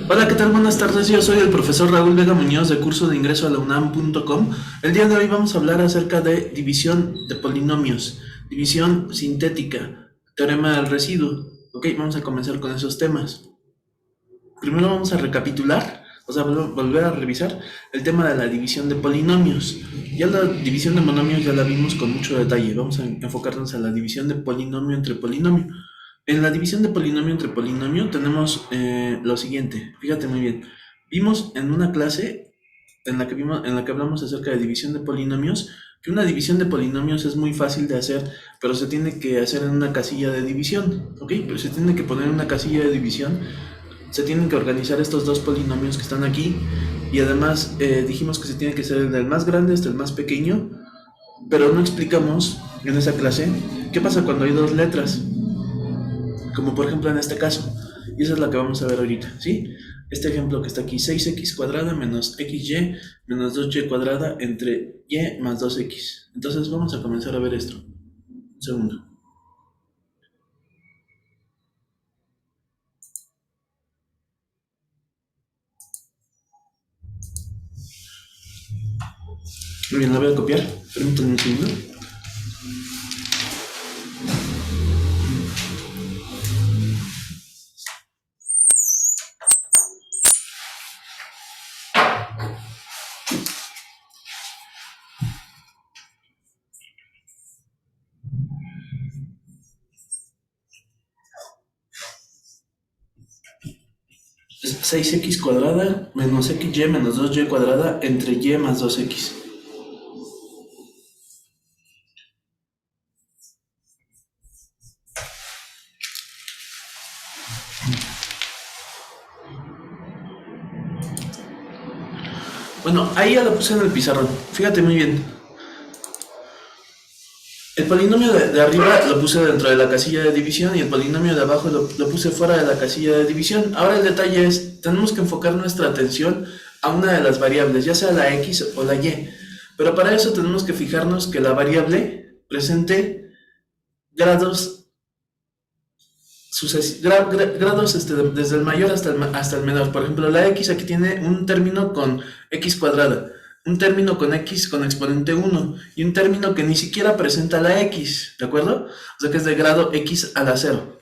Hola, ¿qué tal? Buenas tardes. Yo soy el profesor Raúl Vega Muñoz de curso de ingreso a la UNAM.com. El día de hoy vamos a hablar acerca de división de polinomios, división sintética, teorema del residuo. Ok, vamos a comenzar con esos temas. Primero vamos a recapitular, o sea, volver a revisar el tema de la división de polinomios. Ya la división de monomios ya la vimos con mucho detalle. Vamos a enfocarnos a la división de polinomio entre polinomio. En la división de polinomio entre polinomio tenemos lo siguiente. Fíjate muy bien. Vimos en una clase en la que hablamos acerca de división de polinomios, que una división de polinomios es muy fácil de hacer, pero se tiene que hacer en una casilla de división, ¿ok? Pero se tiene que poner en una casilla de división, se tienen que organizar estos dos polinomios que están aquí, y además dijimos que se tiene que hacer del más grande hasta el más pequeño, pero no explicamos en esa clase qué pasa cuando hay dos letras, como por ejemplo en este caso, y esa es la que vamos a ver ahorita, ¿sí? Este ejemplo que está aquí, 6x cuadrada menos xy menos 2y cuadrada entre y más 2x. Entonces vamos a comenzar a ver esto. Un segundo. Muy bien, la voy a copiar. Permítanme un segundo. Es 6x cuadrada menos xy menos 2y cuadrada entre y más 2x. Bueno, ahí ya lo puse en el pizarrón. Fíjate muy bien. El polinomio de arriba lo puse dentro de la casilla de división y el polinomio de abajo lo puse fuera de la casilla de división. Ahora el detalle es, tenemos que enfocar nuestra atención a una de las variables, ya sea la x o la y. Pero para eso tenemos que fijarnos que la variable presente grados, grados desde el mayor hasta el menor. Por ejemplo, la x aquí tiene un término con x cuadrada, un término con x con exponente 1 y un término que ni siquiera presenta la x, ¿de acuerdo? O sea que es de grado x a la 0.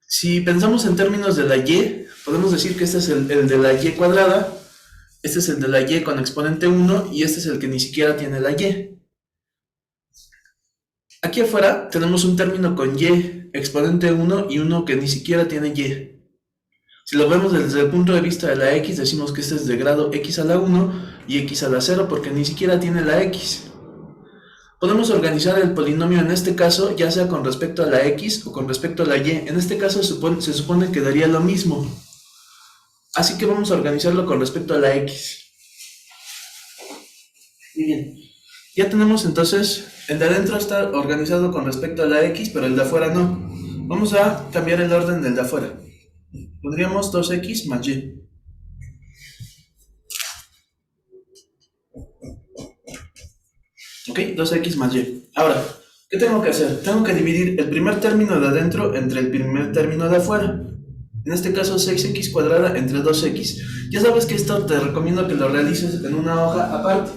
Si pensamos en términos de la y, podemos decir que este es el de la y cuadrada, este es el de la y con exponente 1 y este es el que ni siquiera tiene la y. Aquí afuera tenemos un término con y, exponente 1 y uno que ni siquiera tiene y. Si lo vemos desde el punto de vista de la x, decimos que este es de grado x a la 1 y x a la 0 porque ni siquiera tiene la x. Podemos organizar el polinomio en este caso ya sea con respecto a la x o con respecto a la y. En este caso se supone que daría lo mismo. Así que vamos a organizarlo con respecto a la x. Muy bien. Ya tenemos entonces, el de adentro está organizado con respecto a la x, pero el de afuera no. Vamos a cambiar el orden del de afuera. Pondríamos 2x más y. Ok, 2x más y. Ahora, ¿qué tengo que hacer? Tengo que dividir el primer término de adentro entre el primer término de afuera. En este caso, 6x cuadrada entre 2x. Ya sabes que esto te recomiendo que lo realices en una hoja aparte.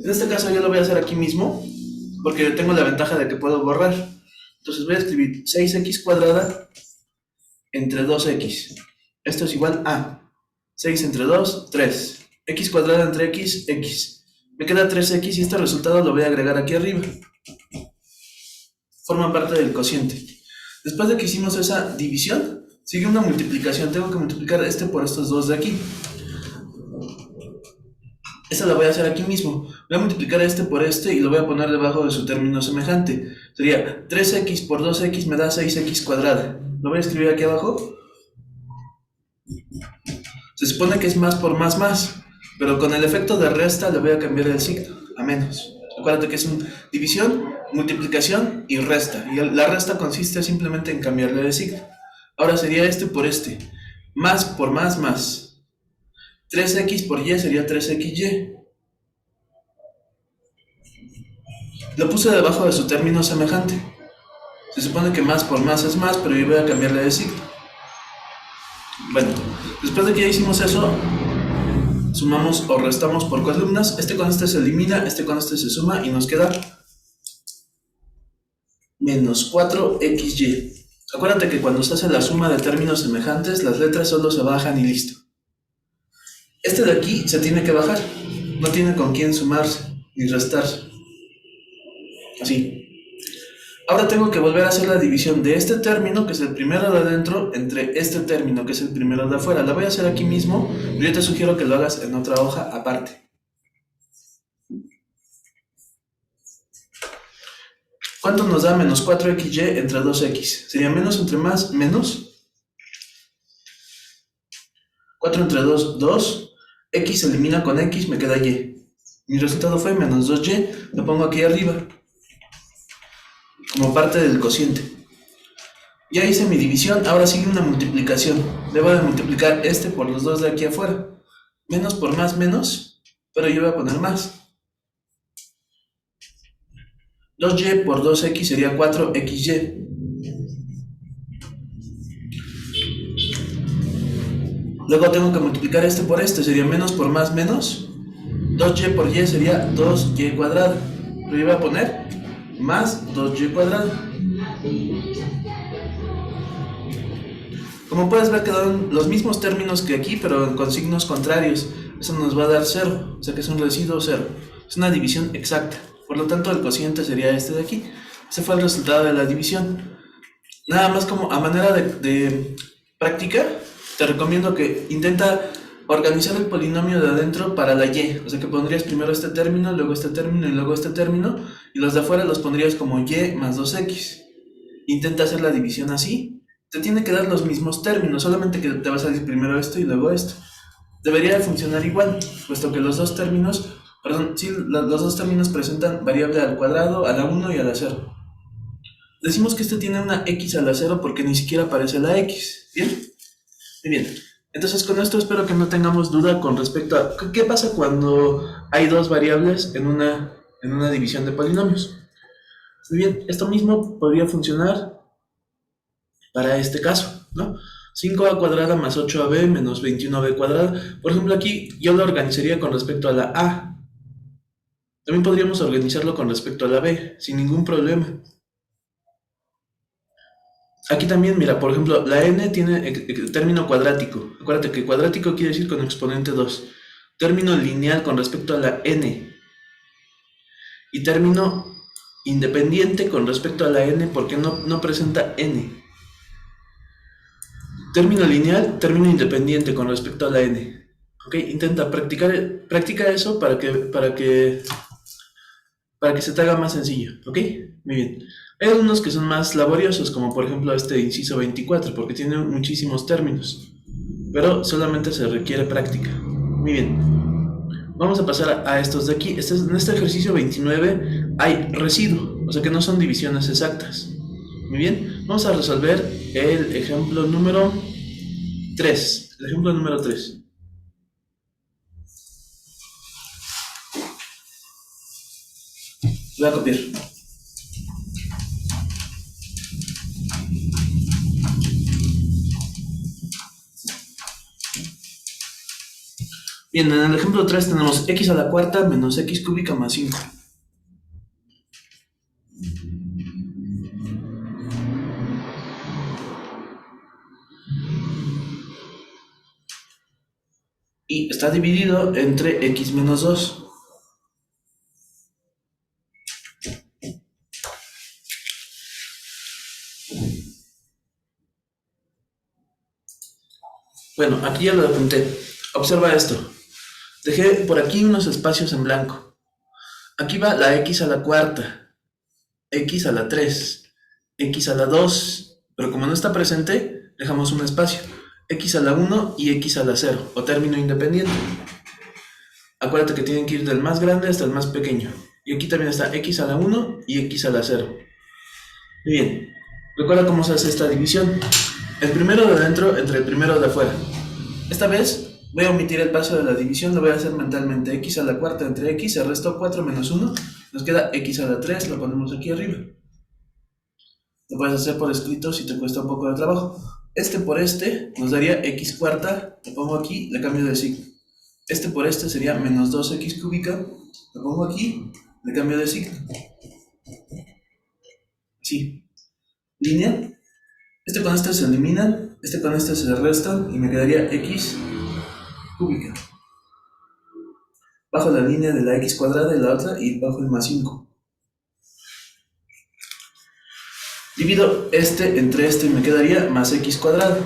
En este caso yo lo voy a hacer aquí mismo, porque tengo la ventaja de que puedo borrar. Entonces voy a escribir 6x cuadrada entre 2x. Esto es igual a 6 entre 2, 3. X cuadrada entre x, x. Me queda 3x y este resultado lo voy a agregar aquí arriba. Forma parte del cociente. Después de que hicimos esa división, sigue una multiplicación. Tengo que multiplicar este por estos dos de aquí. Esta la voy a hacer aquí mismo. Voy a multiplicar este por este y lo voy a poner debajo de su término semejante. Sería 3x por 2x me da 6x cuadrada. Lo voy a escribir aquí abajo. Se supone que es más por más, pero con el efecto de resta le voy a cambiar el signo a menos. Acuérdate que es una división, multiplicación y resta. Y la resta consiste simplemente en cambiarle de signo. Ahora sería este por este. Más por más. 3x por y sería 3xy. Lo puse debajo de su término semejante. Se supone que más por más es más, pero yo voy a cambiarle de signo. Bueno, después de que ya hicimos eso, sumamos o restamos por columnas. Este con este se elimina, este con este se suma y nos queda menos 4xy. Acuérdate que cuando se hace la suma de términos semejantes, las letras solo se bajan y listo. Este de aquí se tiene que bajar, no tiene con quién sumarse ni restarse. Así. Ahora tengo que volver a hacer la división de este término, que es el primero de adentro, entre este término, que es el primero de afuera. La voy a hacer aquí mismo, pero yo te sugiero que lo hagas en otra hoja aparte. ¿Cuánto nos da menos 4xy entre 2x? Sería menos entre más, menos. 4 entre 2, 2. X se elimina con x, me queda y. Mi resultado fue menos 2y, lo pongo aquí arriba, como parte del cociente. Ya hice mi división, ahora sigue una multiplicación. Debo de multiplicar este por los dos de aquí afuera. Menos por más, menos, pero yo voy a poner más. 2y por 2x sería 4xy. Luego tengo que multiplicar este por este, sería menos por más, menos. 2y por y sería 2y cuadrado. Pero yo voy a poner más 2y cuadrado. Como puedes ver, quedaron los mismos términos que aquí, pero con signos contrarios. Eso nos va a dar 0, o sea que es un residuo 0. Es una división exacta. Por lo tanto, el cociente sería este de aquí. Ese fue el resultado de la división. Nada más como a manera de práctica, te recomiendo que intenta organizar el polinomio de adentro para la y. O sea que pondrías primero este término, luego este término y luego este término. Y los de afuera los pondrías como y más 2x. Intenta hacer la división así. Te tiene que dar los mismos términos, solamente que te va a salir primero esto y luego esto. Debería de funcionar igual, puesto que los dos términos presentan variable al cuadrado, a la 1 y a la 0. Decimos que este tiene una x a la 0 porque ni siquiera aparece la x. ¿Bien? Muy bien. Entonces con esto espero que no tengamos duda con respecto a qué pasa cuando hay dos variables en una división de polinomios. Muy bien, esto mismo podría funcionar para este caso, ¿no? 5a cuadrada más 8ab menos 21b cuadrada. Por ejemplo, aquí yo lo organizaría con respecto a la a. También podríamos organizarlo con respecto a la b, sin ningún problema. Aquí también, mira, por ejemplo, la n tiene término cuadrático. Acuérdate que cuadrático quiere decir con exponente 2. Término lineal con respecto a la n. Y término independiente con respecto a la n porque no presenta n. Término lineal, término independiente con respecto a la n. ¿Ok? Intenta practica eso para que se te haga más sencillo. ¿Ok? Muy bien. Hay algunos que son más laboriosos, como por ejemplo este inciso 24, porque tiene muchísimos términos. Pero solamente se requiere práctica. Muy bien. Vamos a pasar a estos de aquí. En este ejercicio 29 hay residuo, o sea que no son divisiones exactas. Muy bien, vamos a resolver el ejemplo número 3. El ejemplo número 3. Voy a copiar. Bien, en el ejemplo 3 tenemos x a la cuarta menos x cúbica más 5. Y está dividido entre x menos 2. Bueno, aquí ya lo apunté. Observa esto. Dejé por aquí unos espacios en blanco. Aquí va la x a la cuarta, x a la 3, x a la 2, pero como no está presente, dejamos un espacio. X a la 1 y x a la 0, o término independiente. Acuérdate que tienen que ir del más grande hasta el más pequeño. Y aquí también está x a la 1 y x a la 0. Muy bien. Recuerda cómo se hace esta división. El primero de adentro entre el primero de afuera. Esta vez voy a omitir el paso de la división, lo voy a hacer mentalmente. X a la cuarta entre x, se restó 4 menos 1. Nos queda x a la 3, lo ponemos aquí arriba. Lo puedes hacer por escrito si te cuesta un poco de trabajo. Este por este nos daría x cuarta, lo pongo aquí, le cambio de signo. Este por este sería menos 2x cúbica, lo pongo aquí, le cambio de signo. Así. Línea. Este con este se eliminan, este con este se restan y me quedaría x cúbica. Bajo la línea de la x cuadrada y la otra y bajo el más 5. Divido este entre este y me quedaría más x cuadrada.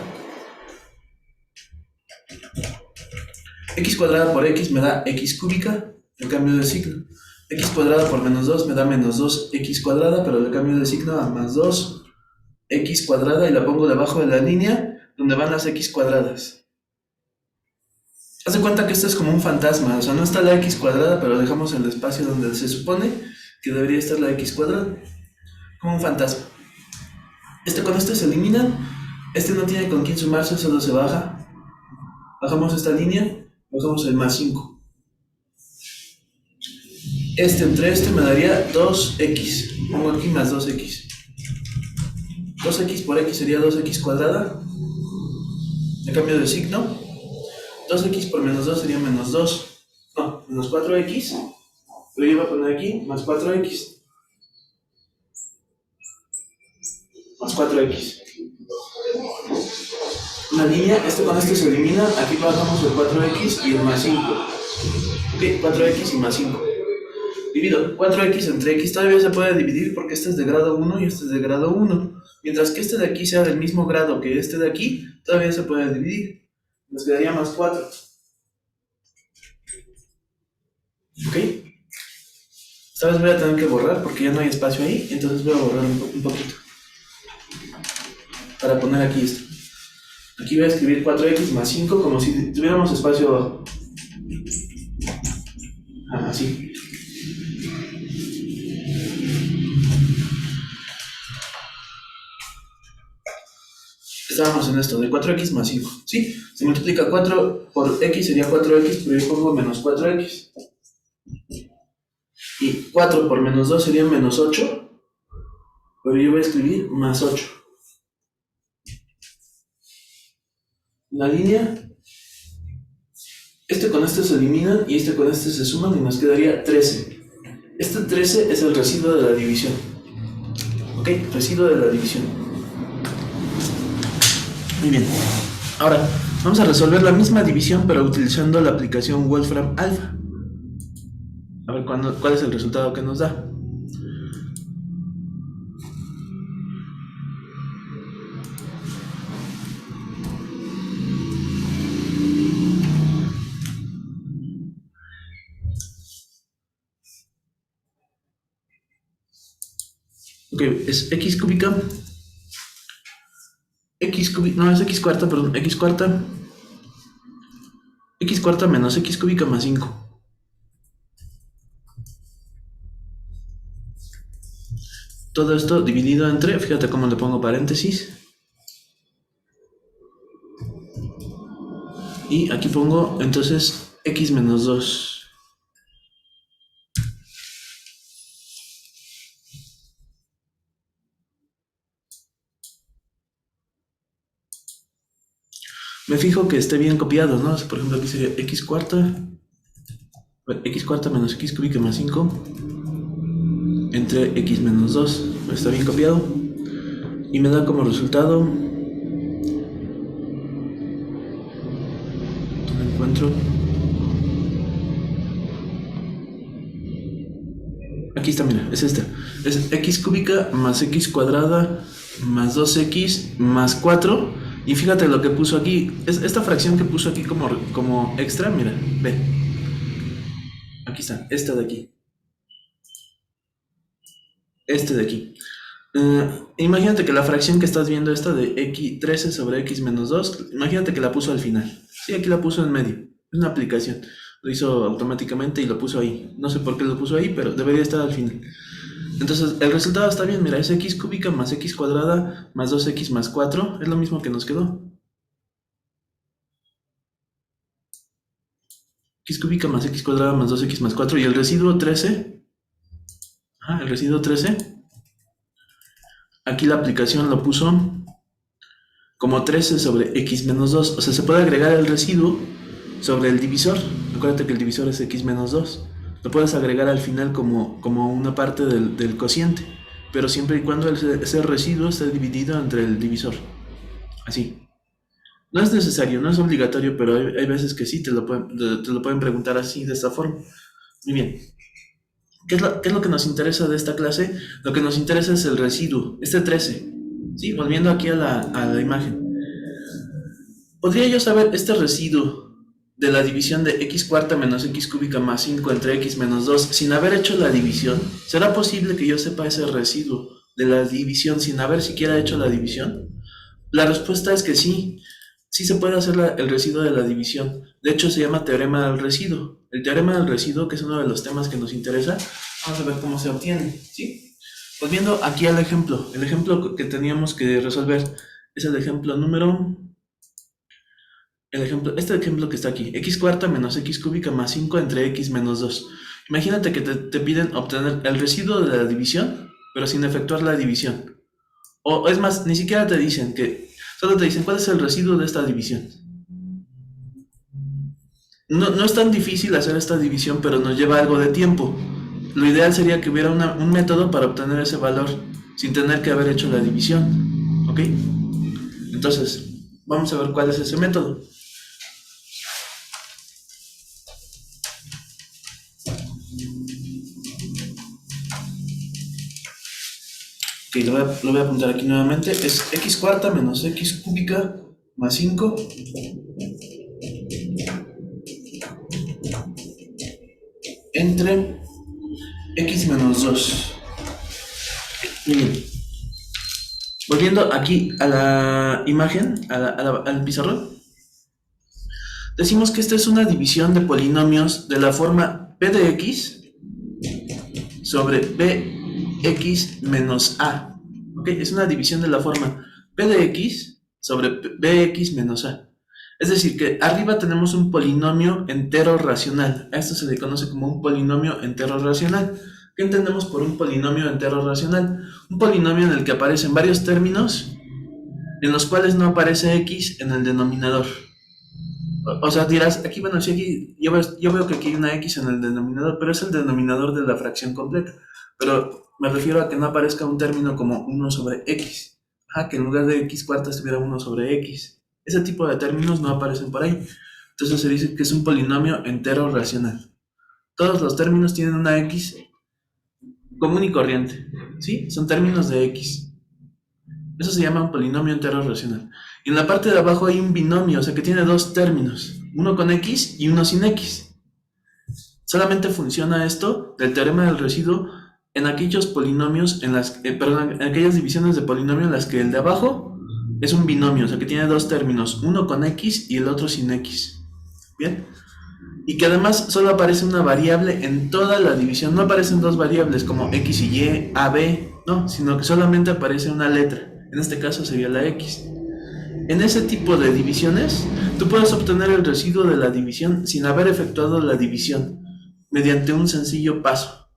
X cuadrada por x me da x cúbica, el cambio de signo. X cuadrada por menos 2 me da menos 2x cuadrada, pero le cambio de signo a más 2x cuadrada y la pongo debajo de la línea donde van las x cuadradas. Haz de cuenta que esto es como un fantasma, o sea, no está la x cuadrada, pero dejamos el espacio donde se supone que debería estar la x cuadrada. Como un fantasma. Este con este se eliminan, este no tiene con quién sumarse, solo se baja. Bajamos esta línea, bajamos el más 5. Este entre este me daría 2x. Pongo aquí más 2x. 2x por x sería 2x cuadrada. Le cambio de signo. 2x por menos 2 sería menos 2. No, menos 4x. Pero yo voy a poner aquí más 4x. Más 4x. Una línea, este con este se elimina. Aquí bajamos el 4x y el más 5. Ok, 4x y más 5. Divido 4x entre x, todavía se puede dividir porque este es de grado 1 y este es de grado 1. Mientras que este de aquí sea del mismo grado que este de aquí, todavía se puede dividir. Nos quedaría más 4. ¿Ok? Esta vez voy a tener que borrar porque ya no hay espacio ahí, entonces voy a borrar un poquito. Para poner aquí esto. Aquí voy a escribir 4x más 5 como si tuviéramos espacio abajo. Así. Estábamos en esto, de 4x más 5. ¿Sí? Se multiplica 4 por x sería 4x, pero yo pongo menos 4x. Y 4 por menos 2 sería menos 8. Pero yo voy a escribir más 8. La línea. Este con este se eliminan y este con este se suman y nos quedaría 13. Este 13 es el residuo de la división. ¿Ok? Residuo de la división. Muy bien. Ahora, vamos a resolver la misma división, pero utilizando la aplicación Wolfram Alpha. A ver cuál es el resultado que nos da. Ok, es x cúbica. No, es x cuarta, perdón, x cuarta. X cuarta menos x cúbica más 5. Todo esto dividido entre, fíjate cómo le pongo paréntesis. Y aquí pongo entonces x menos 2. Me fijo que esté bien copiado, ¿no? Por ejemplo, aquí sería x cuarta menos x cúbica más 5 entre x menos 2. Está bien copiado. Y me da como resultado... ¿Dónde encuentro? Aquí está, mira, es esta. Es x cúbica más x cuadrada más 2x más 4. Y fíjate lo que puso aquí. Esta fracción que puso aquí como extra, mira, ve. Aquí está, esta de aquí. Este de aquí. Imagínate que la fracción que estás viendo, esta de x 13 sobre x menos 2, imagínate que la puso al final. Sí, aquí la puso en medio. Es una aplicación. Lo hizo automáticamente y lo puso ahí. No sé por qué lo puso ahí, pero debería estar al final. Entonces, el resultado está bien, mira, es x cúbica más x cuadrada más 2x más 4, es lo mismo que nos quedó. X cúbica más x cuadrada más 2x más 4, y el residuo 13, el residuo 13, aquí la aplicación lo puso como 13 sobre x menos 2. O sea, se puede agregar el residuo sobre el divisor. Acuérdate que el divisor es x menos 2. Lo puedes agregar al final como una parte del cociente, pero siempre y cuando ese residuo esté dividido entre el divisor. Así. No es necesario, no es obligatorio, pero hay veces que sí te lo pueden preguntar así, de esta forma. Muy bien. ¿Qué es lo que nos interesa de esta clase? Lo que nos interesa es el residuo, este 13. ¿Sí? Volviendo aquí a la imagen. ¿Podría yo saber este residuo de la división de x cuarta menos x cúbica más 5 entre x menos 2 sin haber hecho la división? ¿Será posible que yo sepa ese residuo de la división sin haber siquiera hecho la división? La respuesta es que sí. Sí se puede hacer el residuo de la división. De hecho, se llama teorema del residuo. El teorema del residuo, que es uno de los temas que nos interesa, vamos a ver cómo se obtiene, ¿sí? Pues viendo aquí al ejemplo. El ejemplo que teníamos que resolver es el ejemplo número... Este ejemplo que está aquí. X cuarta menos x cúbica más 5 entre x menos 2. Imagínate que te piden obtener el residuo de la división, pero sin efectuar la división. O es más, ni siquiera te dicen que... Solo te dicen cuál es el residuo de esta división. No es tan difícil hacer esta división, pero nos lleva algo de tiempo. Lo ideal sería que hubiera un método para obtener ese valor sin tener que haber hecho la división. ¿Ok? Entonces, vamos a ver cuál es ese método. Ok, lo voy a apuntar aquí nuevamente. Es x cuarta menos x cúbica más 5 entre x menos 2. Miren, volviendo aquí a la imagen, al pizarrón, decimos que esta es una división de polinomios de la forma p de x sobre bx menos a. ¿Ok? Es una división de la forma p de x sobre bx menos a. Es decir, que arriba tenemos un polinomio entero racional. A esto se le conoce como un polinomio entero racional. ¿Qué entendemos por un polinomio entero racional? Un polinomio en el que aparecen varios términos en los cuales no aparece x en el denominador. O sea, dirás, aquí, bueno, sí, aquí, yo veo que aquí hay una x en el denominador, pero es el denominador de la fracción completa. Pero me refiero a que no aparezca un término como 1 sobre x. Que en lugar de x cuarta estuviera 1 sobre x. Ese tipo de términos no aparecen por ahí. Entonces se dice que es un polinomio entero racional. Todos los términos tienen una x común y corriente, ¿sí? Son términos de x. Eso se llama un polinomio entero racional. Y en la parte de abajo hay un binomio, o sea que tiene dos términos, uno con x y uno sin x. Solamente funciona esto del teorema del residuo en aquellos polinomios, en aquellas divisiones de polinomio en las que el de abajo es un binomio, o sea que tiene dos términos, uno con x y el otro sin x. ¿Bien? Y que además solo aparece una variable en toda la división, no aparecen dos variables como x y y, a, b, no, sino que solamente aparece una letra, en este caso sería la x. En ese tipo de divisiones, tú puedes obtener el residuo de la división sin haber efectuado la división, mediante un sencillo paso.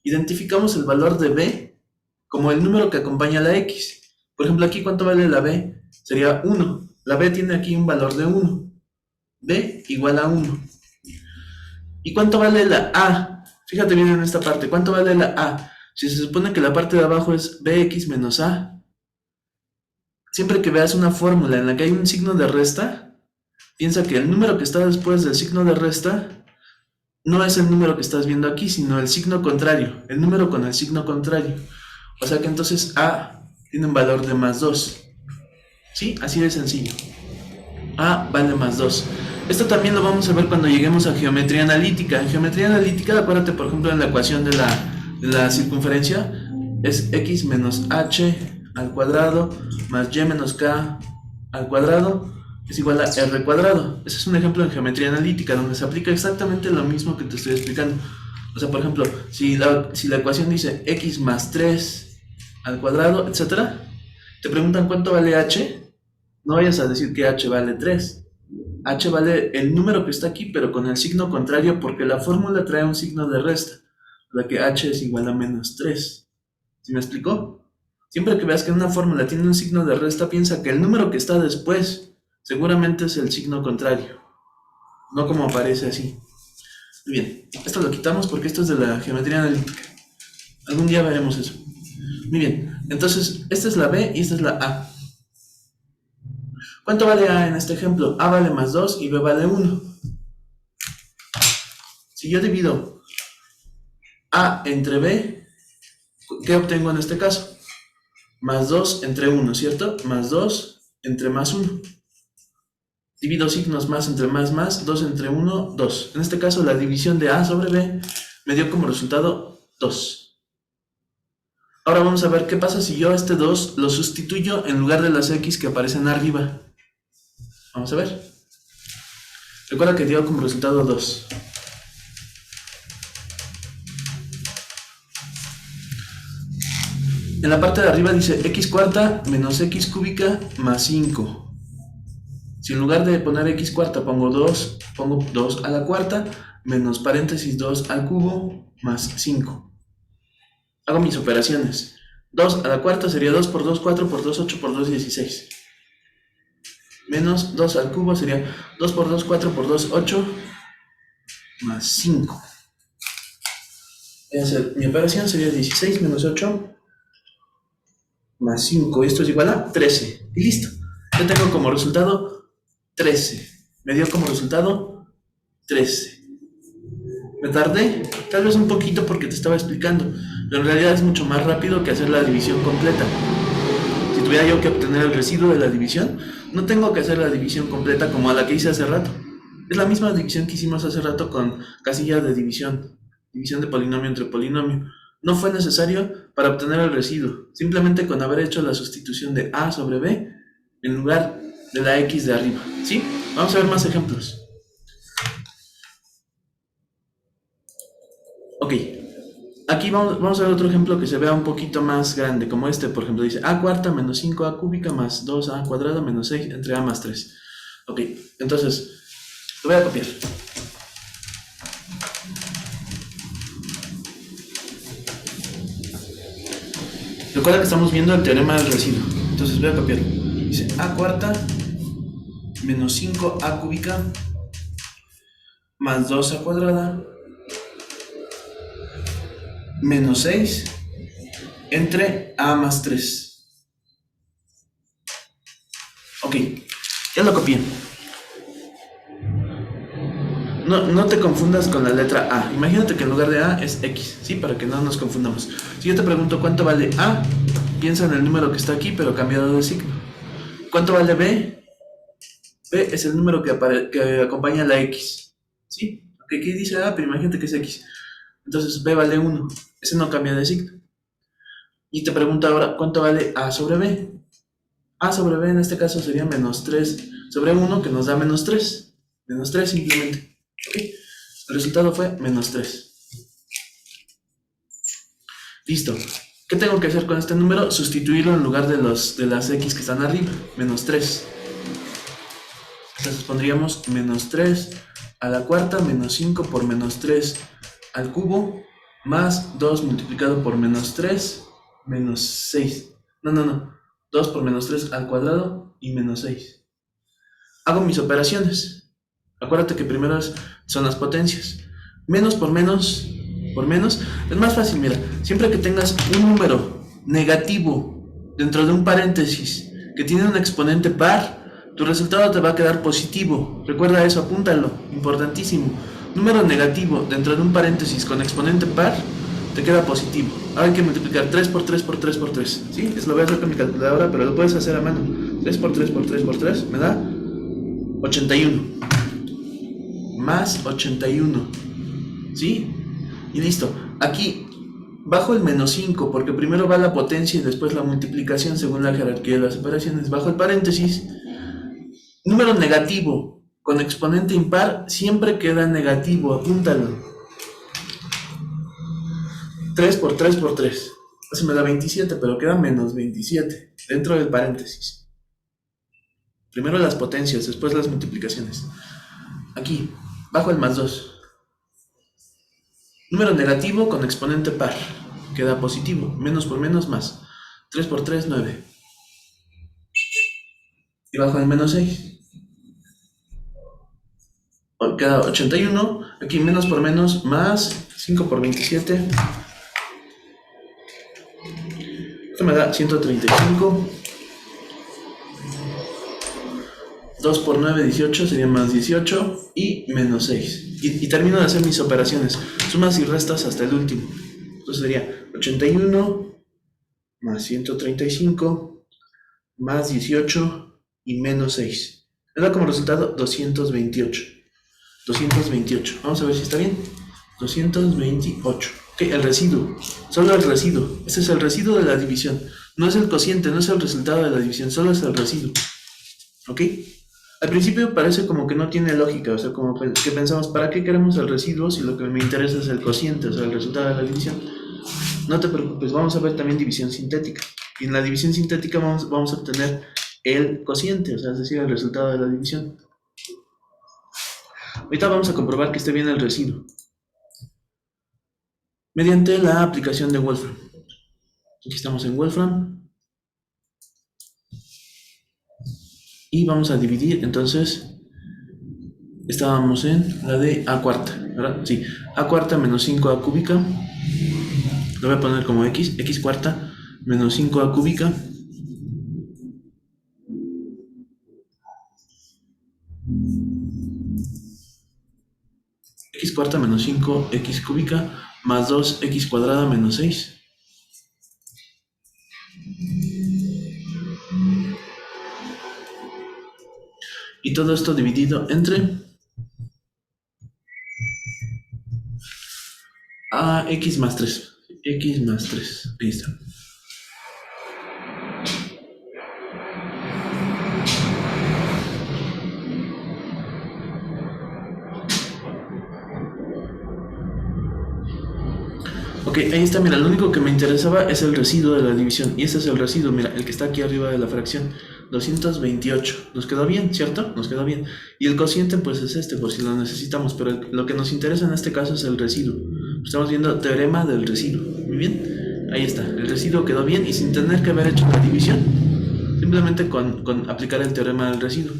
Identificamos el valor de b como el número que acompaña a la x. Por ejemplo, aquí, ¿cuánto vale la b? Sería 1. La b tiene aquí un valor de 1. b igual a 1. ¿Y cuánto vale la a? Fíjate bien en esta parte. ¿Cuánto vale la a? Si se supone que la parte de abajo es bx menos a, siempre que veas una fórmula en la que hay un signo de resta, piensa que el número que está después del signo de resta no es el número que estás viendo aquí, sino el signo contrario, el número con el signo contrario. O sea que entonces a tiene un valor de más 2. ¿Sí? Así de sencillo. A vale más 2. Esto también lo vamos a ver cuando lleguemos a geometría analítica. En geometría analítica, acuérdate por ejemplo en la ecuación de la circunferencia, es x menos h al cuadrado más y menos k al cuadrado es igual a r cuadrado. Ese es un ejemplo en geometría analítica donde se aplica exactamente lo mismo que te estoy explicando. O sea, por ejemplo, si la ecuación dice x más 3 al cuadrado, etcétera, te preguntan cuánto vale h, no vayas a decir que h vale 3. H vale el número que está aquí, pero con el signo contrario, porque la fórmula trae un signo de resta, la que h es igual a menos 3. ¿Sí me explicó? Siempre que veas que una fórmula tiene un signo de resta, piensa que el número que está después seguramente es el signo contrario, no como aparece así. Muy bien, esto lo quitamos porque esto es de la geometría analítica. Algún día veremos eso. Muy bien, entonces esta es la B y esta es la A. ¿Cuánto vale A en este ejemplo? A vale más 2 y B vale 1. Si yo divido A entre B, ¿qué obtengo en este caso? Más 2 entre 1, ¿cierto? Más 2 entre más 1. Divido signos más entre más, 2 entre 1, 2. En este caso la división de A sobre B me dio como resultado 2. Ahora vamos a ver qué pasa si yo a este 2 lo sustituyo en lugar de las X que aparecen arriba. Vamos a ver. Recuerda que dio como resultado 2. En la parte de arriba dice x cuarta menos x cúbica más 5. Si en lugar de poner x cuarta pongo 2 a la cuarta menos paréntesis 2 al cubo más 5. Hago mis operaciones. 2 a la cuarta sería 2 por 2, 4 por 2, 8 por 2, 16. Menos 2 al cubo sería 2 por 2, 4 por 2, 8 más 5. Mi operación sería 16 menos 8 más 5. Esto es igual a 13. Y listo. Yo tengo como resultado 13. Me dio como resultado 13. Me tardé tal vez un poquito porque te estaba explicando, pero en realidad es mucho más rápido que hacer la división completa. Si tuviera yo que obtener el residuo de la división, no tengo que hacer la división completa como a la que hice hace rato. Es la misma división que hicimos hace rato con casilla de división de polinomio entre polinomio. No fue necesario para obtener el residuo, simplemente con haber hecho la sustitución de A sobre B en lugar de la X de arriba. ¿Sí? Vamos a ver más ejemplos. Ok, aquí vamos a ver otro ejemplo que se vea un poquito más grande, como este, por ejemplo, dice A cuarta menos 5A cúbica más 2A cuadrada menos 6 entre A más 3. Ok, entonces, lo voy a copiar. Recuerda que estamos viendo el teorema del residuo, entonces voy a copiarlo. Dice A cuarta menos 5A cúbica más 2A cuadrada menos 6 entre A más 3. Ok, ya lo copié. No te confundas con la letra A. Imagínate que en lugar de A es X, ¿sí? Para que no nos confundamos. Si yo te pregunto cuánto vale A, piensa en el número que está aquí, pero cambiado de signo. ¿Cuánto vale B? B es el número que acompaña a la X, ¿sí? Ok, aquí dice A, pero imagínate que es X. Entonces B vale 1. Ese no cambia de signo. Y te pregunto ahora, ¿cuánto vale A sobre B? A sobre B en este caso sería menos 3 sobre 1, que nos da menos 3. Menos 3 simplemente. Ok, el resultado fue menos 3. Listo. ¿Qué tengo que hacer con este número? Sustituirlo en lugar de las X que están arriba. Menos 3. Entonces pondríamos menos 3 a la cuarta menos 5 por menos 3 al cubo más 2 multiplicado por menos 3 menos 6. No. 2 por menos 3 al cuadrado y menos 6. Hago mis operaciones. Acuérdate que primero son las potencias. Menos por menos es más fácil. Mira, siempre que tengas un número negativo dentro de un paréntesis que tiene un exponente par, tu resultado te va a quedar positivo. Recuerda eso, apúntalo, importantísimo. Número negativo dentro de un paréntesis con exponente par te queda positivo. Ahora hay que multiplicar 3 por 3 por 3 por 3. ¿Sí? Eso lo voy a hacer con mi calculadora, pero lo puedes hacer a mano. 3 por 3 por 3 por 3 me da 81. Más 81. ¿Sí? Y listo. Aquí bajo el menos 5, porque primero va la potencia y después la multiplicación según la jerarquía de las operaciones. Bajo el paréntesis, número negativo con exponente impar siempre queda negativo, apúntalo. 3 por 3 por 3. Eso me da 27, pero queda menos 27 dentro del paréntesis. Primero las potencias, después las multiplicaciones. Aquí, bajo el más 2. Número negativo con exponente par. Queda positivo. Menos por menos más. 3 por 3, 9. Y bajo el menos 6. Queda 81. Aquí menos por menos más 5 por 27. Esto me da 135. 2 por 9, 18, sería más 18 y menos 6. Y termino de hacer mis operaciones, sumas y restas hasta el último. Entonces sería 81 más 135 más 18 y menos 6. Me da como resultado 228. 228. Vamos a ver si está bien. 228. Ok, el residuo. Solo el residuo. Ese es el residuo de la división. No es el cociente, no es el resultado de la división, solo es el residuo. ¿Ok? Al principio parece como que no tiene lógica, o sea, como que pensamos, ¿para qué queremos el residuo si lo que me interesa es el cociente, o sea, el resultado de la división? No te preocupes, vamos a ver también división sintética. Y en la división sintética vamos a obtener el cociente, o sea, es decir, el resultado de la división. Ahorita vamos a comprobar que esté bien el residuo mediante la aplicación de Wolfram. Aquí estamos en Wolfram. Y vamos a dividir, entonces, estábamos en la de a cuarta, ¿verdad? Sí, a cuarta menos 5a cúbica. Lo voy a poner como x cuarta menos 5a cúbica. X cuarta menos 5x cúbica más 2x cuadrada menos 6. Y todo esto dividido entre x más 3. X más 3. Ahí está. Ok, ahí está, mira, lo único que me interesaba es el residuo de la división. Y ese es el residuo, mira, el que está aquí arriba de la fracción. 228. Nos quedó bien, ¿cierto? Nos quedó bien. Y el cociente pues es este, por si lo necesitamos. Pero lo que nos interesa en este caso es el residuo. Estamos viendo teorema del residuo. Muy bien. Ahí está. El residuo quedó bien y sin tener que haber hecho la división. Simplemente con aplicar el teorema del residuo.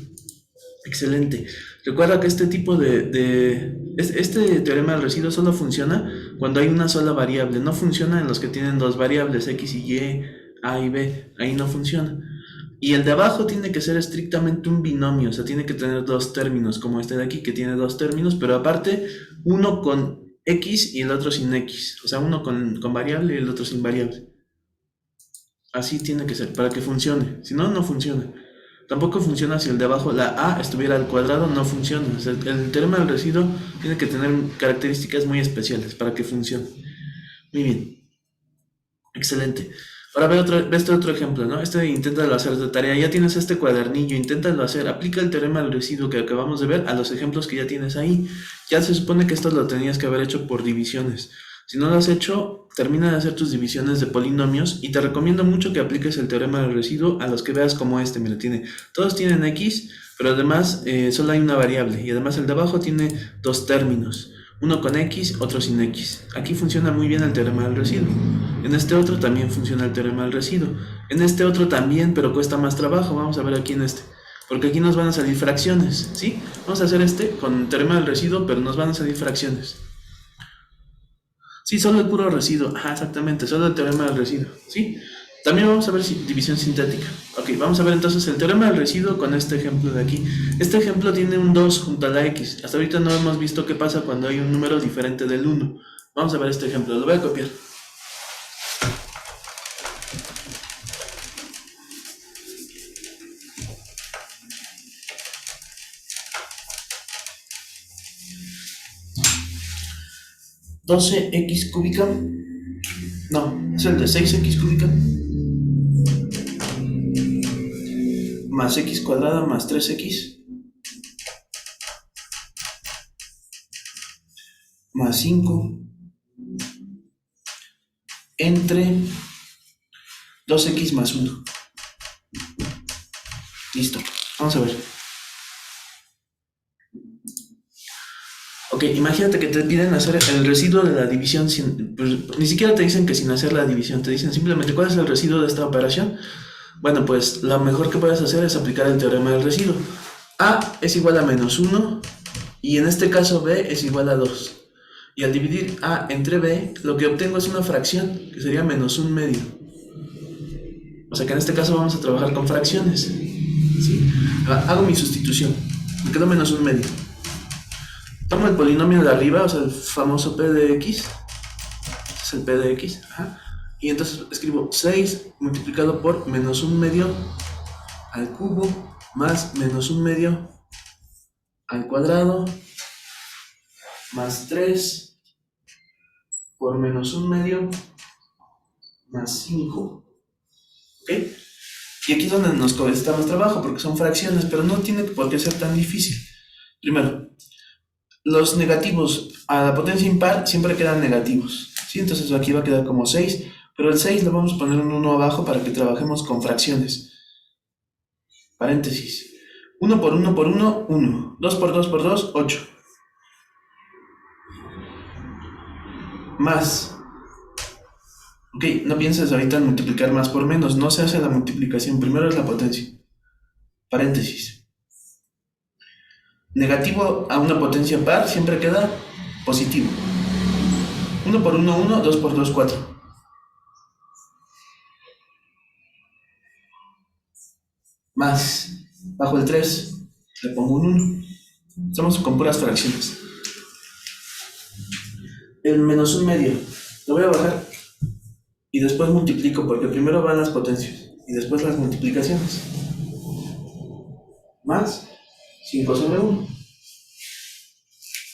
Excelente. Recuerda que este tipo este teorema del residuo solo funciona cuando hay una sola variable. No funciona en los que tienen dos variables, x y y, a y b. Ahí no funciona. Y el de abajo tiene que ser estrictamente un binomio, o sea, tiene que tener dos términos, como este de aquí que tiene dos términos, pero aparte uno con x y el otro sin x. O sea, uno con variable y el otro sin variable. Así tiene que ser, para que funcione. Si no, no funciona. Tampoco funciona si el de abajo, la a, estuviera al cuadrado, no funciona. O sea, el teorema del residuo tiene que tener características muy especiales para que funcione. Muy bien. Excelente. Ahora ve este otro ejemplo, ¿no? Inténtalo hacer de tarea. Ya tienes este cuadernillo, inténtalo hacer. Aplica el teorema del residuo que acabamos de ver a los ejemplos que ya tienes ahí. Ya se supone que esto lo tenías que haber hecho por divisiones. Si no lo has hecho, termina de hacer tus divisiones de polinomios y te recomiendo mucho que apliques el teorema del residuo a los que veas como este. Mira, todos tienen x, pero además solo hay una variable y además el de abajo tiene dos términos. Uno con x, otro sin x. Aquí funciona muy bien el teorema del residuo. En este otro también funciona el teorema del residuo. En este otro también, pero cuesta más trabajo. Vamos a ver aquí en este. Porque aquí nos van a salir fracciones, ¿sí? Vamos a hacer este con teorema del residuo, pero nos van a salir fracciones. Sí, solo el puro residuo. Ajá, exactamente, solo el teorema del residuo, ¿sí? También vamos a ver división sintética. Ok, vamos a ver entonces el teorema del residuo con este ejemplo de aquí. Este ejemplo tiene un 2 junto a la x. Hasta ahorita no hemos visto qué pasa cuando hay un número diferente del 1. Vamos a ver este ejemplo, lo voy a copiar. ¿12x cúbica? No, es el de 6x cúbica más x cuadrada más 3x más 5 entre 2x más 1. Listo, vamos a ver. Ok, imagínate que te piden hacer el residuo de la división pues, ni siquiera te dicen que sin hacer la división, te dicen simplemente cuál es el residuo de esta operación. Bueno, pues lo mejor que puedes hacer es aplicar el teorema del residuo. A es igual a menos uno y en este caso B es igual a 2. Y al dividir A entre B, lo que obtengo es una fracción, que sería menos un medio. O sea que en este caso vamos a trabajar con fracciones. ¿Sí? Hago mi sustitución. Me quedo menos un medio. Tomo el polinomio de arriba, o sea, el famoso P de X. Este es el P de X. Ajá. Y entonces escribo 6 multiplicado por menos un medio al cubo más menos un medio al cuadrado más 3 por menos un medio más 5. ¿Ok? Y aquí es donde nos cuesta más trabajo porque son fracciones, pero no tiene por qué ser tan difícil. Primero, los negativos a la potencia impar siempre quedan negativos. ¿Sí? Entonces aquí va a quedar como 6, pero el 6 le vamos a poner un 1 abajo para que trabajemos con fracciones. Paréntesis. 1 por 1 por 1, 1. 2 por 2 por 2, 8. Más. Ok, no pienses ahorita en multiplicar más por menos. No se hace la multiplicación. Primero es la potencia. Paréntesis. Negativo a una potencia par siempre queda positivo. 1 por 1, 1. 2 por 2, 4. Más. Bajo el 3 le pongo un 1. Estamos con puras fracciones. El menos un medio. Lo voy a bajar. Y después multiplico porque primero van las potencias. Y después las multiplicaciones. Más 5 sobre 1. Muy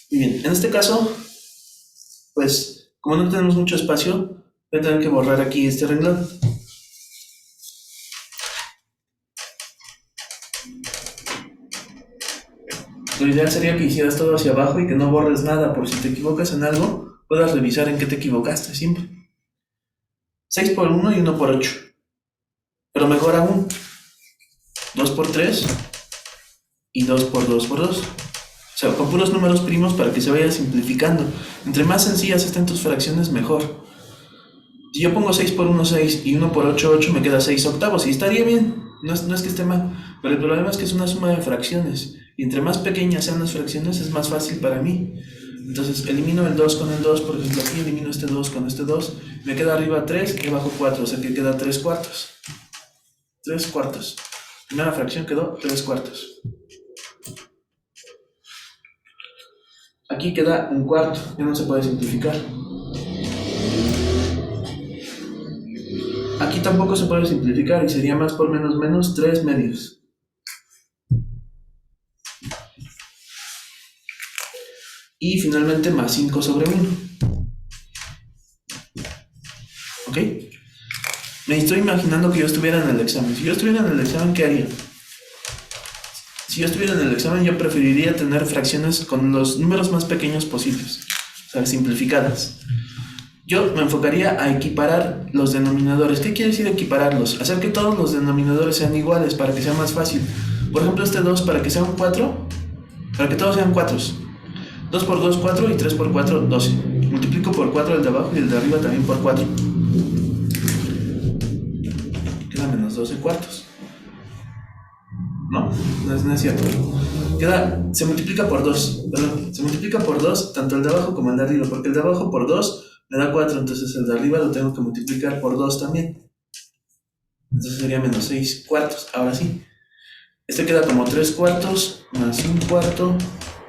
bien. En este caso, pues, como no tenemos mucho espacio, voy a tener que borrar aquí este renglón. Lo ideal sería que hicieras todo hacia abajo y que no borres nada, por si te equivocas en algo, puedas revisar en qué te equivocaste, siempre. 6 por 1 y 1 por 8. Pero mejor aún, 2 por 3 y 2 por 2 por 2. O sea, con puros números primos para que se vaya simplificando. Entre más sencillas estén tus fracciones, mejor. Si yo pongo 6 por 1, 6 y 1 por 8, 8, me queda 6 octavos. Y estaría bien, no es que esté mal. Pero el problema es que es una suma de fracciones. Y entre más pequeñas sean las fracciones, es más fácil para mí. Entonces elimino el 2 con el 2, por ejemplo, aquí elimino este 2 con este 2. Me queda arriba 3 y abajo 4, o sea que queda 3 cuartos. 3 cuartos. Primera fracción quedó 3 cuartos. Aquí queda un cuarto, ya no se puede simplificar. Aquí tampoco se puede simplificar y sería más por menos menos 3 medios. Y finalmente más 5 sobre 1. ¿Ok? Me estoy imaginando que yo estuviera en el examen. Si yo estuviera en el examen, ¿qué haría? Si yo estuviera en el examen, yo preferiría tener fracciones con los números más pequeños posibles. O sea, simplificadas. Yo me enfocaría a equiparar los denominadores. ¿Qué quiere decir equipararlos? Hacer que todos los denominadores sean iguales para que sea más fácil. Por ejemplo, este 2 para que sea un 4, para que todos sean 4. 2 por 2, 4 y 3 por 4, 12. Multiplico por 4 el de abajo y el de arriba también por 4. Queda menos 12 cuartos. No, no es cierto. Se multiplica por 2. Perdón, se multiplica por 2 tanto el de abajo como el de arriba, porque el de abajo por 2 me da 4, entonces el de arriba lo tengo que multiplicar por 2 también. Entonces sería menos 6 cuartos. Ahora sí. Este queda como 3 cuartos más un cuarto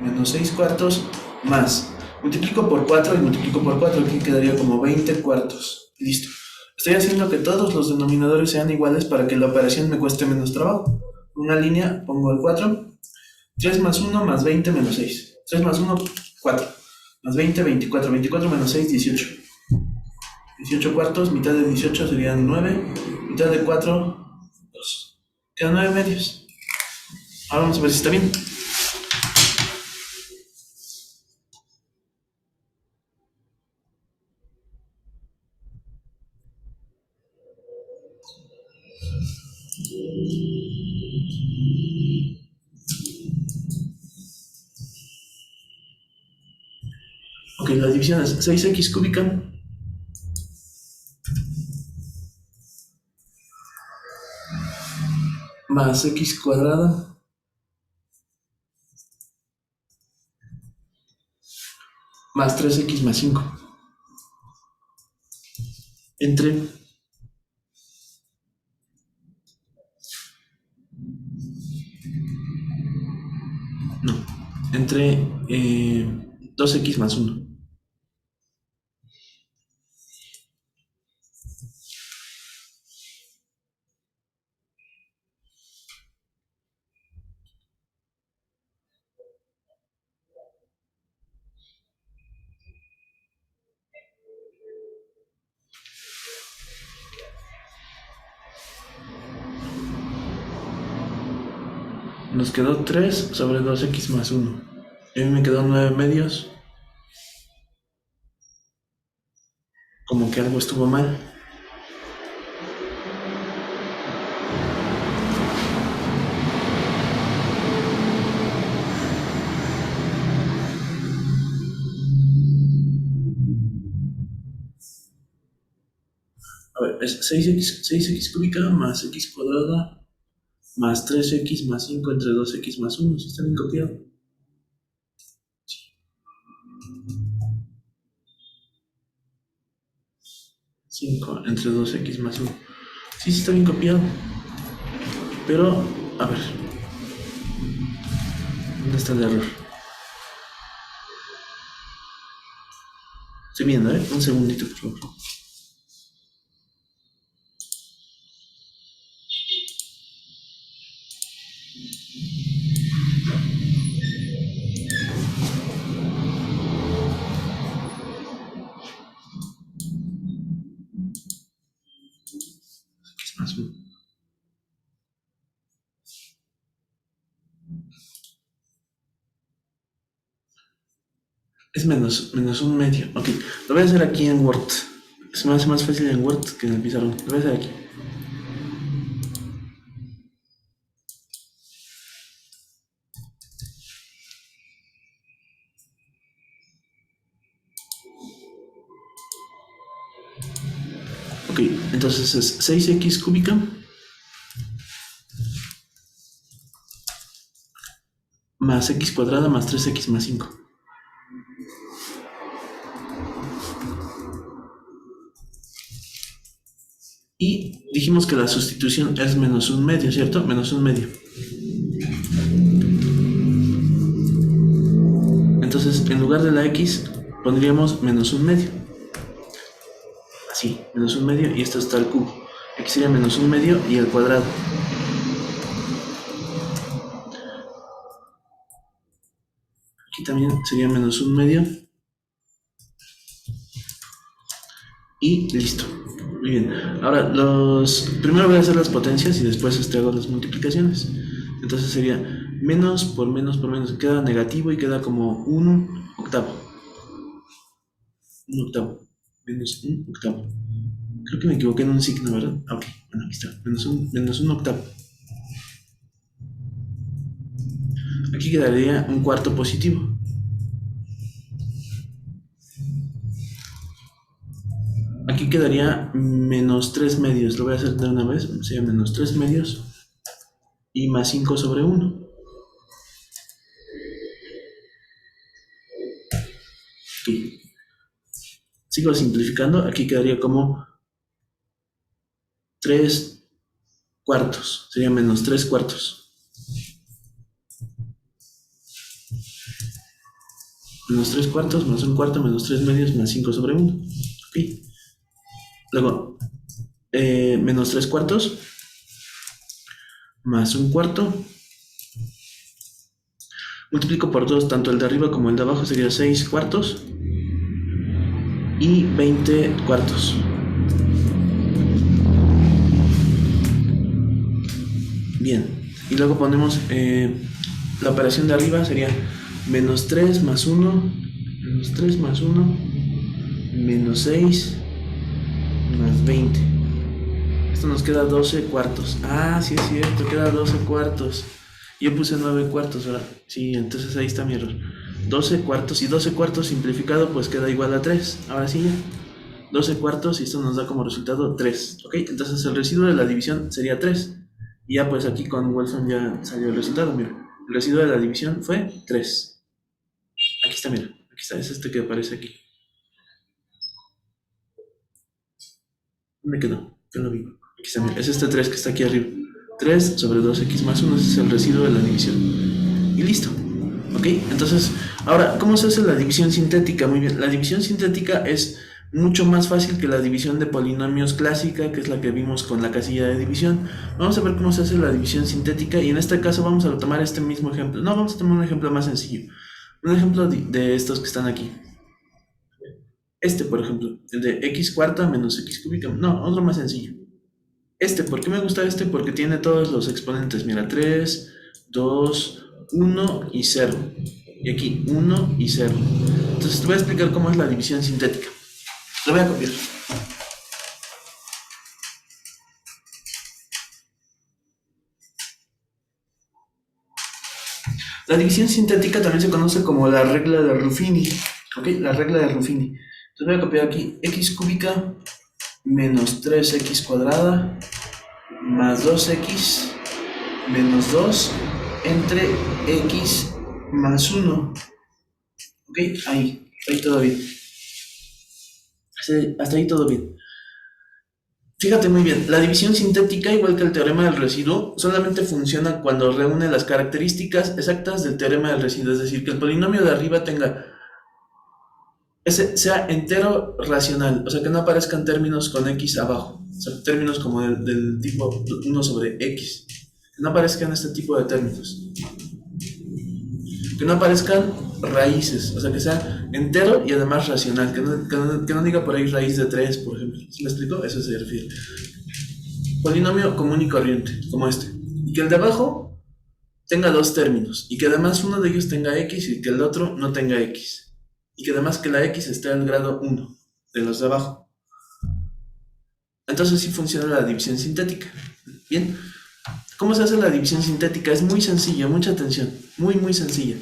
menos 6 cuartos más. Multiplico por 4 y multiplico por 4. Aquí quedaría como 20 cuartos. Listo. Estoy haciendo que todos los denominadores sean iguales para que la operación me cueste menos trabajo. Una línea, pongo el 4. 3 más 1 más 20 menos 6. 3 más 1, 4. Más 20, 24. 24 menos 6, 18. 18 cuartos, mitad de 18 serían 9. Mitad de 4, 2. Quedan 9 medios. Ahora vamos a ver si está bien. Ok, la división es 6x cúbica más x cuadrada más 3x más 5 entre no, entre 2x más 1. Nos quedó 3 sobre 2x más 1. Y a mí me quedó 9 medios. Como que algo estuvo mal. A ver, es 6x cúbica más x cuadrada más 3x más 5 entre 2x más 1. ¿Sí está bien copiado? 5 entre 2x más 1. Sí, sí está bien copiado. Pero, a ver. ¿Dónde está el error? Estoy viendo, ¿eh? Un segundito, por favor. X más 1. Es menos un medio. Ok, lo voy a hacer aquí en Word. Se me hace más fácil en Word que en el pizarrón. Lo voy a hacer aquí. Ok, entonces es 6x cúbica más x cuadrada más 3x más 5. Y dijimos que la sustitución es menos un medio, ¿cierto? Menos un medio. Entonces, en lugar de la x, pondríamos menos un medio. Así, menos un medio y esto está al cubo. Aquí sería menos un medio y al cuadrado. Aquí también sería menos un medio. Y listo. Muy bien. Ahora, primero voy a hacer las potencias y después hago las multiplicaciones. Entonces sería menos por menos. Queda negativo y queda como un octavo. Un octavo. Menos un octavo. Creo que me equivoqué en un signo, ¿verdad? Ok, bueno, aquí está. Menos un octavo. Aquí quedaría un cuarto positivo. Aquí quedaría menos 3 medios. Lo voy a hacer de una vez. Sería menos 3 medios y más 5 sobre 1. Aquí. Sigo simplificando. Aquí quedaría como 3 cuartos. Sería menos 3 cuartos. Menos 3 cuartos más un cuarto menos 3 medios más 5 sobre 1. Ok. Luego, menos 3 cuartos más un cuarto. Multiplico por 2 tanto el de arriba como el de abajo, sería 6 cuartos y 20 cuartos. Bien, y luego ponemos la operación de arriba sería menos 3 más 1, menos 3 más 1, menos 6 más 20. Esto nos queda 12 cuartos. Ah, sí es cierto, queda 12 cuartos. Yo puse 9 cuartos, ¿verdad? Sí, entonces ahí está mi error. 12 cuartos, y 12 cuartos simplificado pues queda igual a 3. Ahora sí ya. 12 cuartos y esto nos da como resultado 3. ¿Ok? Entonces el residuo de la división sería 3. Y ya pues aquí con Wilson ya salió el resultado, mira. El residuo de la división fue 3. Aquí está, mira. Aquí está, es este que aparece aquí. ¿Dónde quedó? Que no vi. Aquí está, mira. Es este 3 que está aquí arriba. 3 sobre 2x más 1, ese es el residuo de la división. Y listo. ¿Ok? Entonces, ahora, ¿cómo se hace la división sintética? Muy bien. La división sintética es mucho más fácil que la división de polinomios clásica, que es la que vimos con la casilla de división. Vamos a ver cómo se hace la división sintética y en este caso vamos a tomar este mismo ejemplo. No, vamos a tomar un ejemplo más sencillo. Un ejemplo de estos que están aquí. Este, por ejemplo, el de x cuarta menos x cúbica. No, otro más sencillo. Este, ¿por qué me gusta este? Porque tiene todos los exponentes. Mira, 3, 2, 1 y 0. Y aquí 1 y 0. Entonces te voy a explicar cómo es la división sintética. Lo voy a copiar. La división sintética también se conoce como la regla de Ruffini. ¿Ok? La regla de Ruffini. Entonces voy a copiar aquí x cúbica menos 3x cuadrada más 2x menos 2 entre x más 1. ¿Ok? Ahí todo bien. Hasta ahí todo bien. Fíjate muy bien, la división sintética, igual que el teorema del residuo, solamente funciona cuando reúne las características exactas del teorema del residuo, es decir, que el polinomio de arriba sea entero racional, o sea, que no aparezcan términos con x abajo, o sea, términos como del tipo 1 sobre x, que no aparezcan este tipo de términos, que no aparezcan raíces, o sea, que sea entero y además racional, que no diga por ahí raíz de 3, por ejemplo. ¿Sí me explico? Eso se refiere. Polinomio común y corriente, como este. Y que el de abajo tenga dos términos, y que además uno de ellos tenga x y que el otro no tenga x. Y que además que la x esté al grado 1 de los de abajo. Entonces sí funciona la división sintética. Bien. ¿Cómo se hace la división sintética? Es muy sencilla, mucha atención, muy sencilla.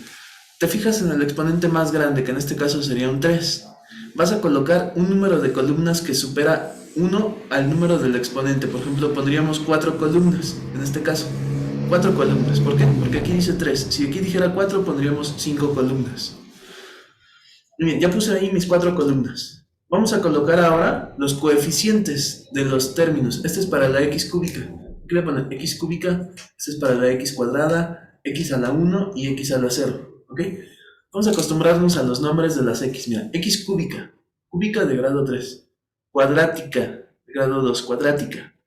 Te fijas en el exponente más grande, que en este caso sería un 3. Vas a colocar un número de columnas que supera 1 al número del exponente. Por ejemplo, pondríamos 4 columnas, en este caso. 4 columnas. ¿Por qué? Porque aquí dice 3. Si aquí dijera 4, pondríamos 5 columnas. Muy bien, ya puse ahí mis 4 columnas. Vamos a colocar ahora los coeficientes de los términos. Este es para la x cúbica. Aquí voy a poner x cúbica, este es para la x cuadrada, x a la 1 y x a la 0, ¿ok? Vamos a acostumbrarnos a los nombres de las x, mira, x cúbica, cúbica de grado 3, cuadrática, de grado 2, cuadrática,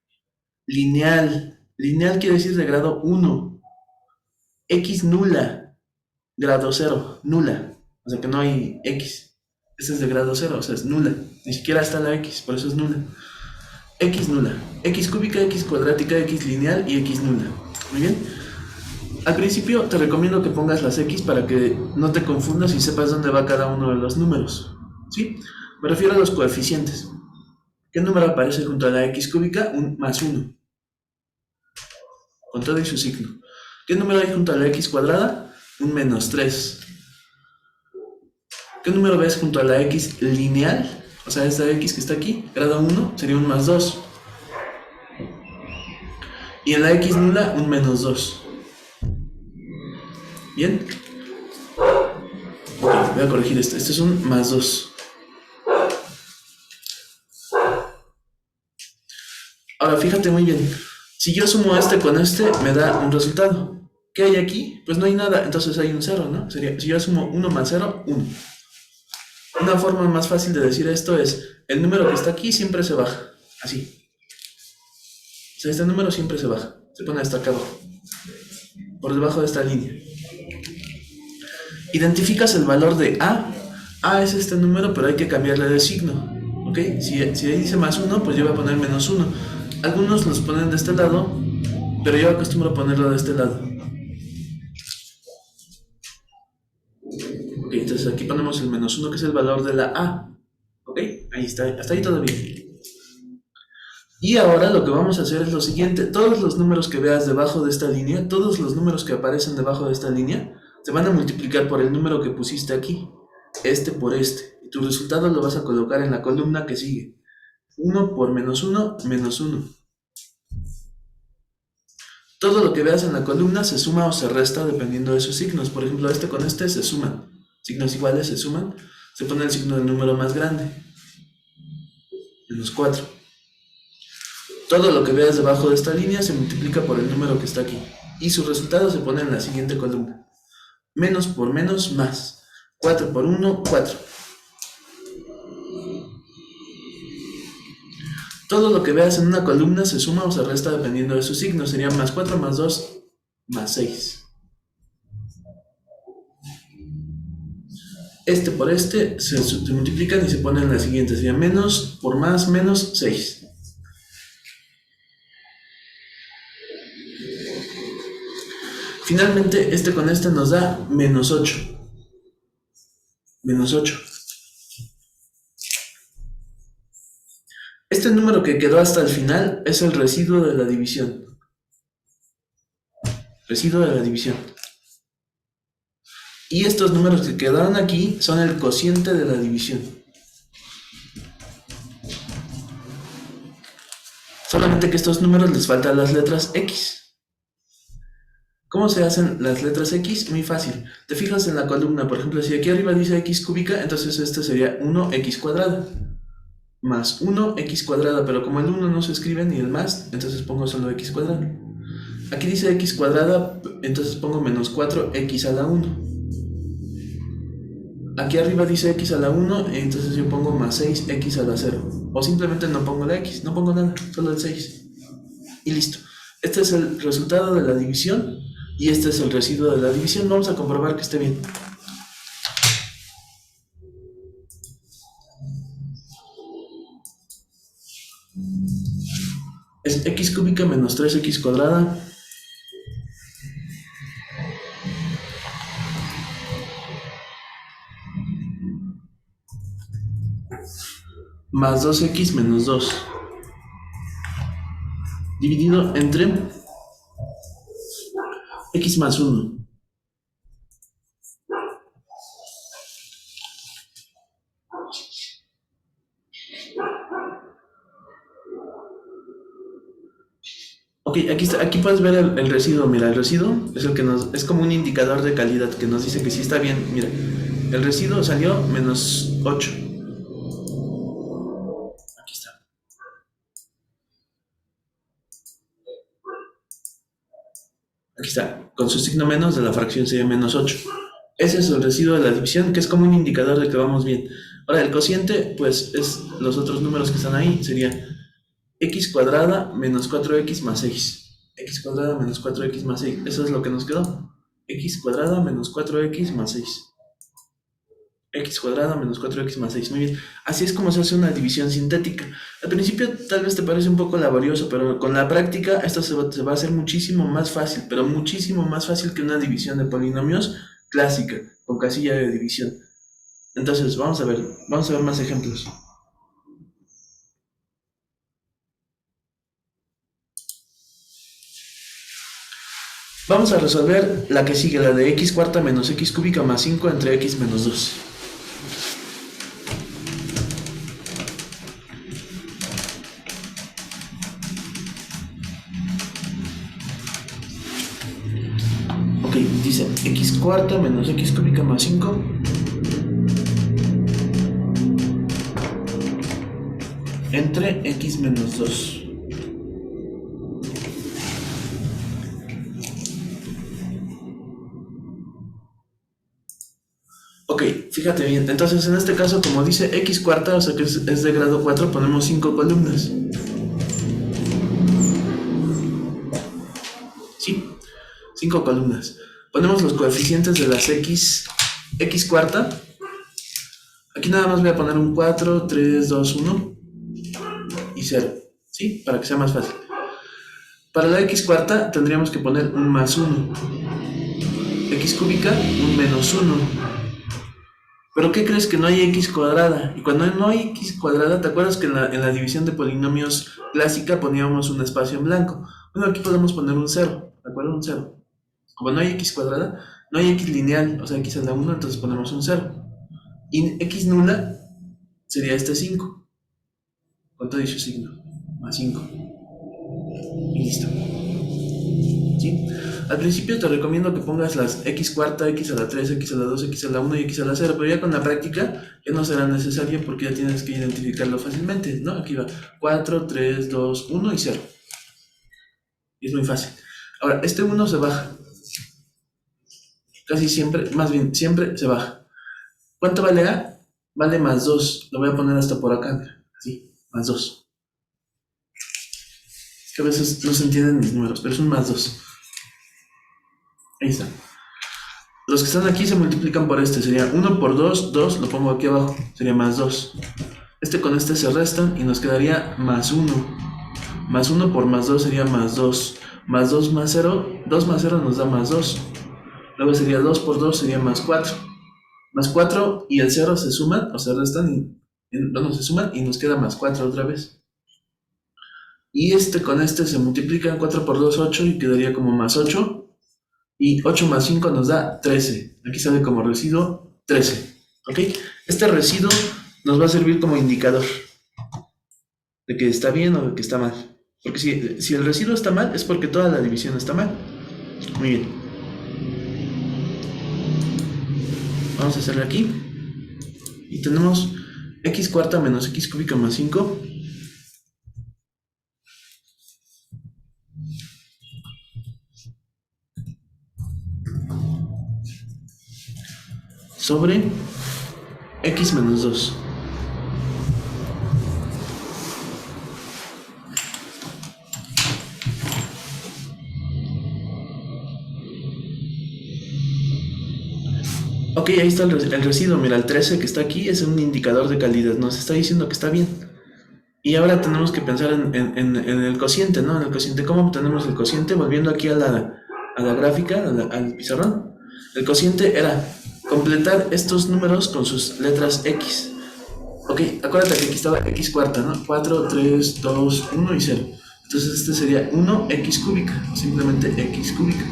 lineal, lineal quiere decir de grado 1, x nula, grado 0, nula, o sea que no hay x, esta es de grado 0, o sea es nula, ni siquiera está la x, por eso es nula. X nula, x cúbica, x cuadrática, x lineal y x nula. Muy bien. Al principio te recomiendo que pongas las x para que no te confundas y sepas dónde va cada uno de los números. ¿Sí? Me refiero a los coeficientes. ¿Qué número aparece junto a la x cúbica? Un más 1. Con todo y su signo. ¿Qué número hay junto a la x cuadrada? Un menos 3. ¿Qué número ves junto a la x lineal? O sea, esta x que está aquí, grado 1, sería un más 2. Y en la x nula, un menos 2. ¿Bien? Ok, voy a corregir esto. Este es un más 2. Ahora, fíjate muy bien. Si yo sumo este con este, me da un resultado. ¿Qué hay aquí? Pues no hay nada, entonces hay un 0, ¿no? Sería, si yo sumo 1 más 0, 1. Una forma más fácil de decir esto es, el número que está aquí siempre se baja, así. O sea, este número siempre se baja, se pone hasta acá abajo, por debajo de esta línea. Identificas el valor de A. A es este número, pero hay que cambiarle de signo, ¿ok? Si ahí dice más 1, pues yo voy a poner menos 1. Algunos los ponen de este lado, pero yo acostumbro ponerlo de este lado. Ok, entonces aquí ponemos el menos 1, que es el valor de la A. ¿Ok? Ahí está, hasta ahí todo bien. Y ahora lo que vamos a hacer es lo siguiente. Todos los números que veas debajo de esta línea, todos los números que aparecen debajo de esta línea, te van a multiplicar por el número que pusiste aquí, este por este, y tu resultado lo vas a colocar en la columna que sigue. 1 por menos 1, menos 1. Todo lo que veas en la columna se suma o se resta dependiendo de sus signos. Por ejemplo, este con este se suman. Signos iguales se suman. Se pone el signo del número más grande. Menos 4. Todo lo que veas debajo de esta línea se multiplica por el número que está aquí. Y su resultado se pone en la siguiente columna. Menos por menos, más. 4 por 1, 4. Todo lo que veas en una columna se suma o se resta dependiendo de su signo. Sería más 4 más 2 más 6. Este por este se multiplican y se ponen en la siguiente. Sería menos por más menos 6. Finalmente, este con este nos da menos 8. Menos 8. Este número que quedó hasta el final es el residuo de la división. Residuo de la división. Y estos números que quedaron aquí son el cociente de la división. Solamente que a estos números les faltan las letras X. ¿Cómo se hacen las letras X? Muy fácil. Te fijas en la columna, por ejemplo, si aquí arriba dice X cúbica, entonces este sería 1X cuadrada. Más 1X cuadrada, pero como el 1 no se escribe ni el más, entonces pongo solo X cuadrada. Aquí dice X cuadrada, entonces pongo menos 4X a la 1. Aquí arriba dice X a la 1, entonces yo pongo más 6X a la 0. O simplemente no pongo la X, no pongo nada, solo el 6. Y listo. Este es el resultado de la división y este es el residuo de la división. Vamos a comprobar que esté bien. Es X cúbica menos 3X cuadrada más 2X menos 2 dividido entre X más 1. Ok, aquí puedes ver el residuo. Mira, el residuo es el que es como un indicador de calidad que nos dice que sí está bien. Mira, el residuo salió menos 8. Aquí está. Aquí está, con su signo menos de la fracción sería menos 8. Ese es el residuo de la división, que es como un indicador de que vamos bien. Ahora, el cociente, pues es los otros números que están ahí. Sería X cuadrada menos 4X más 6. X cuadrada menos 4X más 6. Eso es lo que nos quedó. X cuadrada menos 4X más 6. X cuadrada menos 4X más 6. Muy bien. Así es como se hace una división sintética. Al principio tal vez te parece un poco laborioso, pero con la práctica esto se va a hacer muchísimo más fácil, pero muchísimo más fácil que una división de polinomios clásica, con casilla de división. Entonces, vamos a ver más ejemplos. Vamos a resolver la que sigue, la de X cuarta menos X cúbica más 5 entre X menos 2. Ok, dice X cuarta menos X cúbica más 5 entre X menos 2. Ok, fíjate bien. Entonces, en este caso, como dice X cuarta, o sea que es de grado 4, ponemos 5 columnas. ¿Sí? 5 columnas. Ponemos los coeficientes de las X cuarta. Aquí nada más voy a poner un 4, 3, 2, 1 y 0. ¿Sí? Para que sea más fácil. Para la X cuarta tendríamos que poner un más 1. X cúbica, un menos 1. ¿Pero qué crees? Que no hay X cuadrada. Y cuando no hay X cuadrada, ¿te acuerdas que en la división de polinomios clásica poníamos un espacio en blanco? Bueno, aquí podemos poner un 0, ¿de acuerdo? Un 0. Como no hay X cuadrada, No hay x lineal, o sea, x a la 1, entonces ponemos un 0. Y x nula sería este 5. ¿Cuánto dice signo? Más 5. Y listo. ¿Sí? Al principio te recomiendo que pongas las x cuarta, x a la 3, x a la 2, x a la 1 y x a la 0, pero ya con la práctica ya no será necesario porque ya tienes que identificarlo fácilmente, ¿no? Aquí va 4, 3, 2, 1 y 0. Y es muy fácil. Ahora, este 1 se baja. Casi siempre, más bien, siempre se baja. ¿Cuánto vale A? Vale más 2. Lo voy a poner hasta por acá, mira. Así, más 2. Es que a veces no se entienden mis números, pero es un más 2. Ahí está. Los que están aquí se multiplican por este. Sería 1 por 2, 2, lo pongo aquí abajo. Sería más 2. Este con este se restan y nos quedaría más 1. Más 1 por más 2 sería más 2. Más 2 más 0. 2 más 0 nos da más 2. Luego sería 2 por 2 sería más 4. Más 4 y el 0 se suman o se restan. Bueno, se suman y nos queda más 4 otra vez. Y este con este se multiplican. 4 por 2, 8 y quedaría como más 8. Y 8 más 5 nos da 13. Aquí sale como residuo 13. ¿Ok? Este residuo nos va a servir como indicador de que está bien o de que está mal. Porque si el residuo está mal, es porque toda la división está mal. Muy bien. Vamos a hacerle aquí. Y tenemos x cuarta menos x cúbica más 5. Sobre x menos 2. Ok, ahí está el residuo. Mira, el 13 que está aquí es un indicador de calidad. Nos está diciendo que está bien. Y ahora tenemos que pensar en el cociente, ¿no? En el cociente. ¿Cómo obtenemos el cociente? Volviendo aquí a la gráfica, al pizarrón. El cociente era completar estos números con sus letras X. Ok, acuérdate que aquí estaba X cuarta, ¿no? 4, 3, 2, 1 y 0. Entonces este sería 1X cúbica, simplemente X cúbica.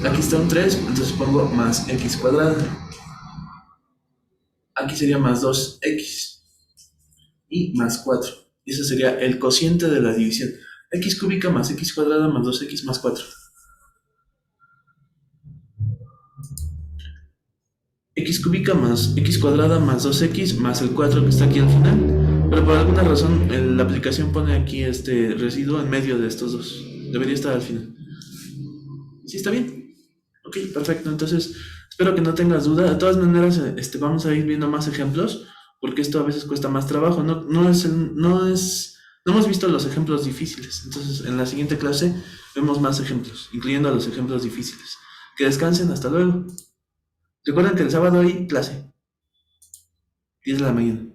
Aquí está un 3, entonces pongo más X cuadrada. Aquí sería más 2X y más 4. Y ese sería el cociente de la división. X cúbica más X cuadrada más 2X más 4. X cúbica más X cuadrada más 2X más el 4 que está aquí al final. Pero por alguna razón la aplicación pone aquí este residuo en medio de estos dos. Debería estar al final. ¿Sí está bien? Ok, perfecto. Entonces, espero que no tengas duda. De todas maneras, vamos a ir viendo más ejemplos, porque esto a veces cuesta más trabajo. No hemos visto los ejemplos difíciles. Entonces, en la siguiente clase vemos más ejemplos, incluyendo los ejemplos difíciles. Que descansen, hasta luego. Recuerden que el sábado hay clase, 10 de la mañana.